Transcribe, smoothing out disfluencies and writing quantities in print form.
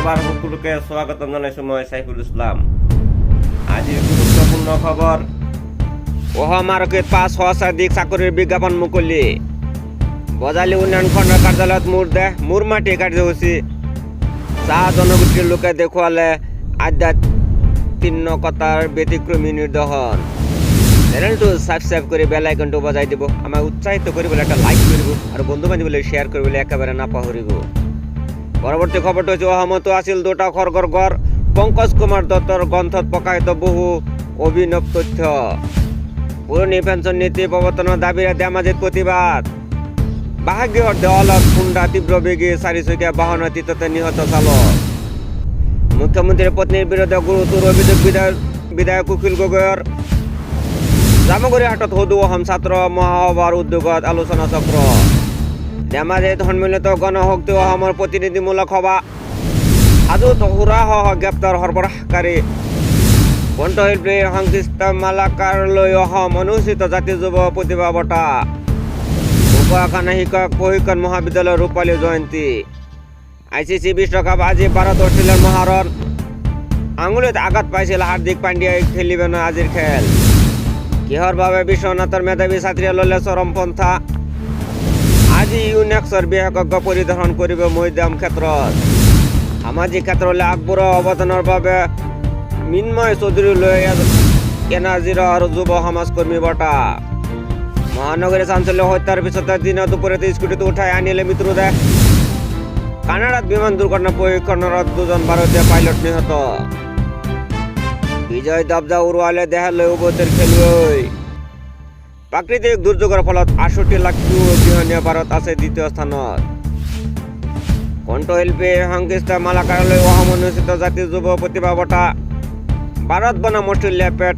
আবার সকলকে স্বাগতম জানাইছো মই সাইফুল ইসলাম। আজিৰ গুৰুত্বপূৰ্ণ খবৰ, অহমাৰকে 5 সহস্ৰাধিক চাকৰিৰ বিজ্ঞাপন মুকলি। বজালী উন্নয়ন খণ্ডৰ কাৰ্যালয়ত মূৰ মাটি কাৰ্যসূচী। চাহ জনগোষ্ঠীৰ লোকে দেখুৱালে আধ্যাত্মিকতাৰ ব্যতিক্ৰমী নিদৰ্শন। চেনেলটো সাবস্ক্রাইব কৰি বেল আইকনটো বজাই দিব। আমাক উৎসাহিত কৰিবলৈ একটা লাইক কৰিব আৰু বন্ধু বান্ধৱীলৈ শ্বেয়াৰ কৰিবলৈ একেবাৰে নাপাহৰিব। পৰৱৰ্তী খবৰটো হৈছে, অসমতো আছিল 2টা খড়গৰ গড়। পংকজ কুমাৰ দত্তৰ গ্ৰন্থত প্ৰকাশিত বহু অভিনৱ তথ্য। পুৰণি পেঞ্চন নীতি প্ৰৱৰ্তনৰ দাবীৰে ধেমাজিত প্ৰতিবাদ। বাসগৃহৰ দেৱালত খুন্দা তীব্ৰবেগী 4চকীয়া বাহনৰ তীততে নিহত চালক। মুখ্যমন্ত্ৰীৰ পত্নীৰ বিৰুদ্ধে গুৰুতৰ অভিযোগ বিধায়ক উকিল গগৈৰ। জামুগুৰি হাটত সদৌ অসম ছাত্ৰ মহাসভাৰ উদ্যোগত আলোচনা চক্ৰ। ধেমাজিত সন্মিলিত গণশক্তি অসমৰ প্ৰতিনিধিমূলক সভা। হাজোত সুৰাসহ গ্ৰেপ্তাৰ সৰবৰাহকাৰী। কণ্ঠশিল্পী সংশ্লিষ্ট মালাকাৰলৈ অসম অনুসূচিত জাতি যুৱ প্ৰতিভা বঁটা। ঢকুৱাখানা শিক্ষক প্ৰশিক্ষণ মহাবিদ্যালয়ৰ ৰূপালী জয়ন্তী। ICC বিশ্বকাপ আজি ভাৰত অষ্ট্ৰেলিয়াৰ মহাৰণ। আঙুলিত আঘাত পাইছিল হাৰ্দিক পাণ্ডিয়াই, খেলিব নহয় আজিৰ খেল। কিহৰ বাবে বিশ্বনাথৰ মেধাৱী ছাত্ৰীয়ে ল'লে চৰমপন্থা। আজি ইউনেক্সৰ বিশেষজ্ঞ পৰিদৰ্শন কৰিব মৈদাম ক্ষেত্ৰত। সামাজিক ক্ষেত্ৰলৈ আগবঢ়োৱা অৱদানৰ বাবে মিন্ময় চৌধুৰীলৈ এনাজিৰ আৰু যুৱ সমাজকৰ্মী বঁটা। মহানগৰী চাঞ্চল্য হত্যাৰ পিছতে দিনা দুপৰীয়াতে স্কুটিত উঠাই আনিলে মৃত্যুদেহ। কানাডাত বিমান দুৰ্ঘটনা প্ৰশিক্ষণৰত 2জন ভাৰতীয় পাইলট নিহত। বিজয় দবদা উৰুৱালে দেহালৈ উভতিৰ খেলুৱৈ। প্ৰাকৃতিক দুৰ্যোগৰ ফলত 68 লাখতকৈও অধিক ভাৰত আছে দ্বিতীয় স্থানত। কণ্ঠশিল্পী সংশ্লিষ্ট মালাকাৰলৈ অসম অনুসূচিত জাতি যুৱ প্ৰতিভা বঁটা। ভাৰত বনাম অষ্ট্ৰেলিয়া পেট